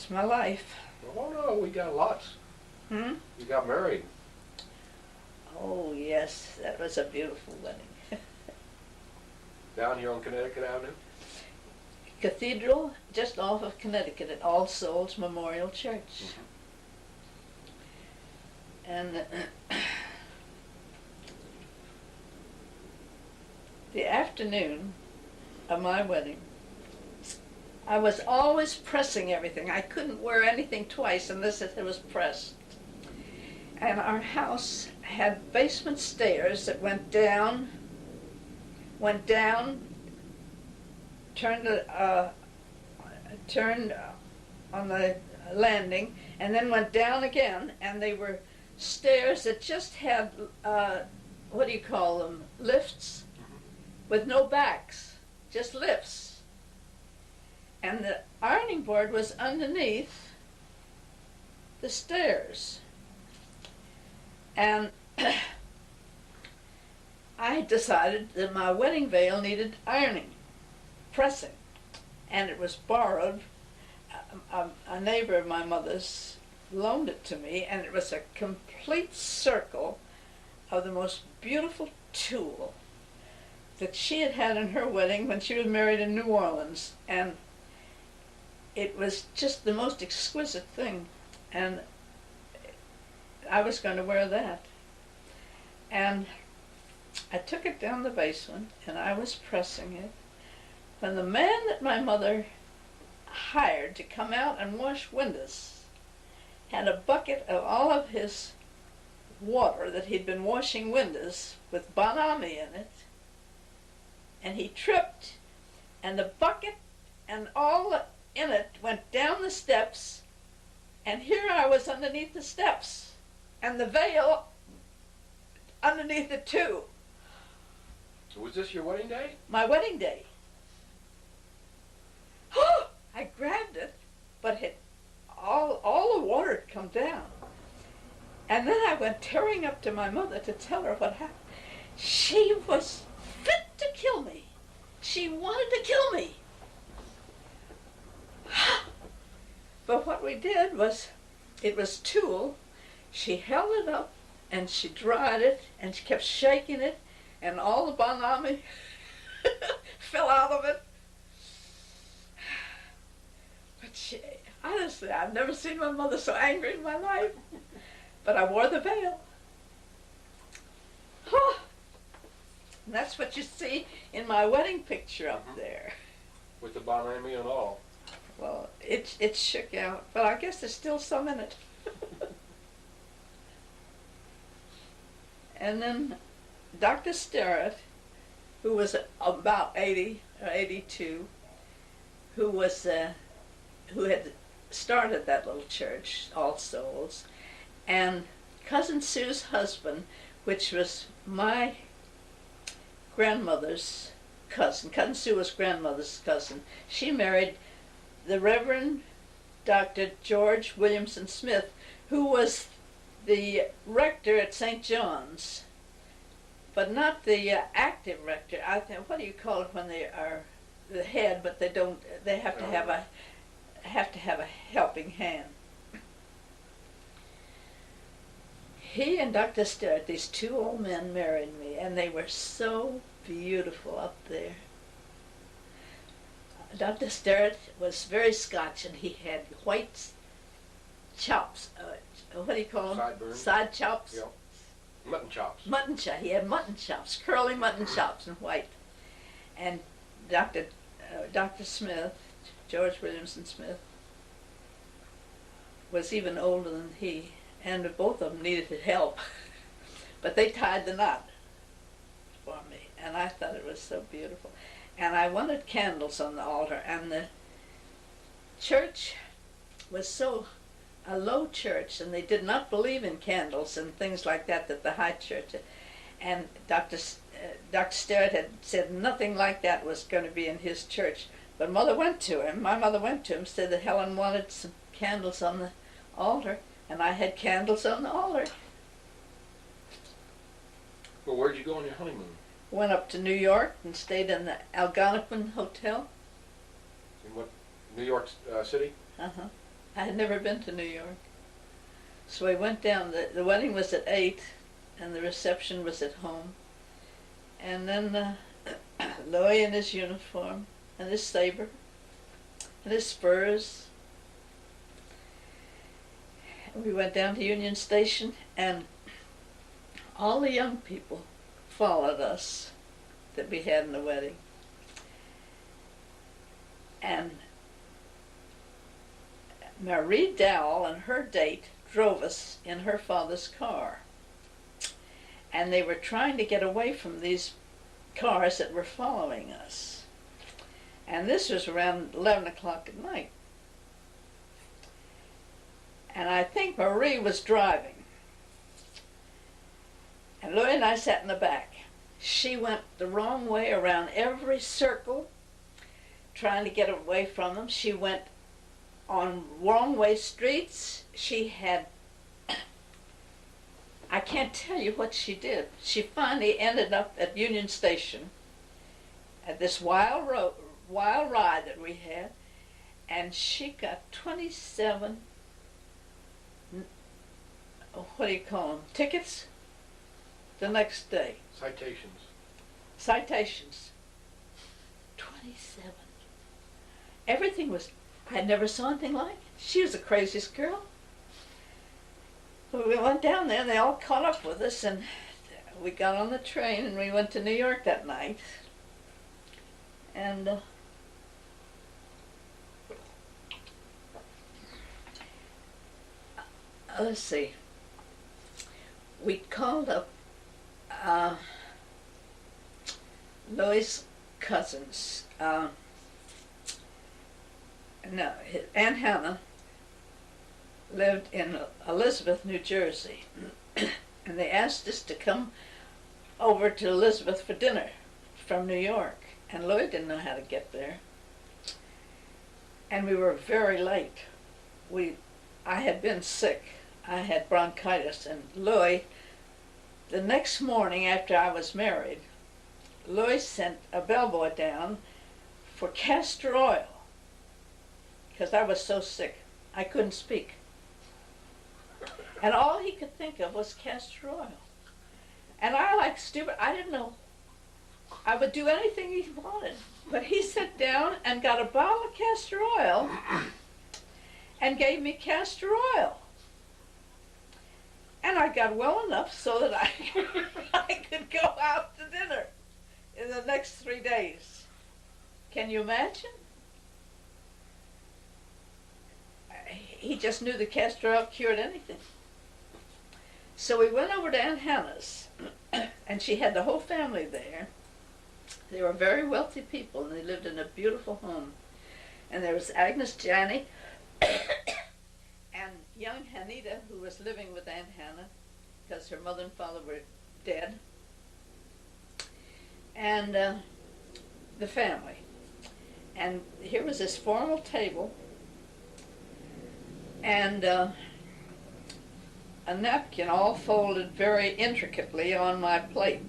It's my life. Oh no, we got lots. Hmm? You got married. Oh, yes, that was a beautiful wedding. Down here on Connecticut Avenue? Cathedral, just off of Connecticut at All Souls Memorial Church. And the afternoon of my wedding, I was always pressing everything. I couldn't wear anything twice unless it was pressed. And our house had basement stairs that went down, turned on the landing, and then went down again, and they were stairs that just had, what do you call them, lifts, with no backs, just lifts. And the ironing board was underneath the stairs. And I decided that my wedding veil needed ironing, pressing, and it was borrowed. A neighbor of my mother's loaned it to me, and it was a complete circle of the most beautiful tulle that she had had in her wedding when she was married in New Orleans. And it was just the most exquisite thing, and I was going to wear that. And I took it down the basement, and I was pressing it, when the man that my mother hired to come out and wash windows had a bucket of all of his water that he'd been washing windows with Bon Ami in it, and he tripped, and the bucket and all in it went down the steps, and here I was underneath the steps, and the veil underneath it too. Was this your wedding day? My wedding day. I grabbed it, but all the water had come down. And then I went tearing up to my mother to tell her what happened. She was fit to kill me. She wanted to kill me. But what we did was, it was tulle. She held it up and she dried it and she kept shaking it, and all the Bon Ami fell out of it. But honestly, I've never seen my mother so angry in my life. But I wore the veil. And that's what you see in my wedding picture up there. With the Bon Ami and all. Well, it shook out, but I guess there's still some in it. And then Dr. Sterrett, who was about 80 or 82, who had started that little church, All Souls, and Cousin Sue's husband, which was my grandmother's cousin. Cousin Sue was grandmother's cousin. She married the Reverend Dr. George Williamson Smith, who was the rector at St. John's, but not the active rector. I think, what do you call it when they are the head, but they don't? They have to have a helping hand. He and Dr. Sterrett, these two old men, married me, and they were so beautiful up there. Dr. Sterrett was very Scotch, and he had white chops. What do you call them? Sideburns. Side chops? Yep. Mutton chops. Mutton chop. He had mutton chops, curly mutton chops in white. And Dr. Smith, George Williamson Smith, was even older than he, and both of them needed help. But they tied the knot for me, and I thought it was so beautiful. And I wanted candles on the altar, and the church was a low church, and they did not believe in candles and things like that the high church. And Dr. Sterrett had said nothing like that was going to be in his church. But my mother went to him, said that Helen wanted some candles on the altar, and I had candles on the altar. Well, where'd you go on your honeymoon? Went up to New York and stayed in the Algonquin Hotel. In what, New York City? Uh-huh. I had never been to New York. So we went down, the wedding was at 8, and the reception was at home. And then Louis in his uniform, and his saber, and his spurs. And we went down to Union Station, and all the young people followed us that we had in the wedding. And Marie Dowell and her date drove us in her father's car. And they were trying to get away from these cars that were following us. And this was around 11 o'clock at night. And I think Marie was driving. And Louis and I sat in the back. She went the wrong way around every circle, trying to get away from them. She went on wrong way streets. She had, I can't tell you what she did. She finally ended up at Union Station at this wild ride that we had, and she got 27, what do you call them, tickets the next day. Citations. Citations. 27. Everything was, I never saw anything like it. She was the craziest girl. We went down there and they all caught up with us, and we got on the train and we went to New York that night. And let's see. We called up Louis' cousins. Aunt Hannah lived in Elizabeth, New Jersey, and they asked us to come over to Elizabeth for dinner from New York, and Louis didn't know how to get there, and we were very late. I had been sick. I had bronchitis, and Louis, the next morning after I was married, Louis sent a bellboy down for castor oil, because I was so sick. I couldn't speak. And all he could think of was castor oil. And I, like stupid, I didn't know. I would do anything he wanted. But he sat down and got a bottle of castor oil and gave me castor oil. And I got well enough so that I could go out to dinner in the next 3 days. Can you imagine? He just knew the castor oil cured anything. So we went over to Aunt Hannah's, and she had the whole family there. They were very wealthy people, and they lived in a beautiful home. And there was Agnes Janney and young Hanita, who was living with Aunt Hannah, because her mother and father were dead, and the family. And here was this formal table, and a napkin all folded very intricately on my plate.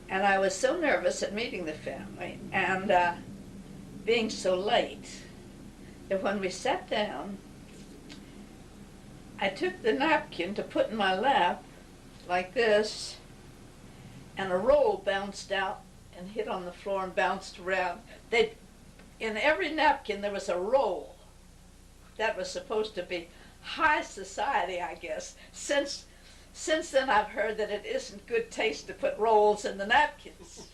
And I was so nervous at meeting the family and being so late that when we sat down, I took the napkin to put in my lap like this, and a roll bounced out and hit on the floor and bounced around. In every napkin there was a roll. That was supposed to be high society, I guess. Since then I've heard that it isn't good taste to put rolls in the napkins.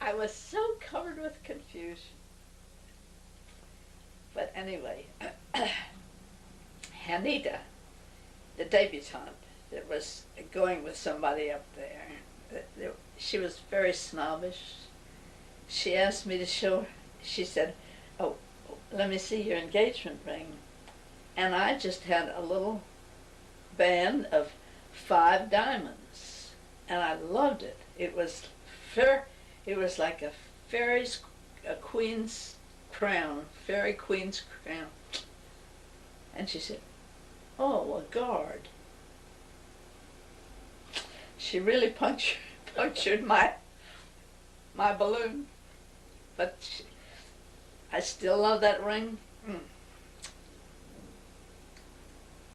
I was so covered with confusion. But anyway, Hanita, the debutante that was going with somebody up there, she was very snobbish. She asked me to show her, she said, "Oh, let me see your engagement ring." And I just had a little band of 5 diamonds, and I loved it. It was like a queen's crown, fairy queen's crown. And she said, "Oh, a guard." She really punctured my balloon, but I still love that ring Mm.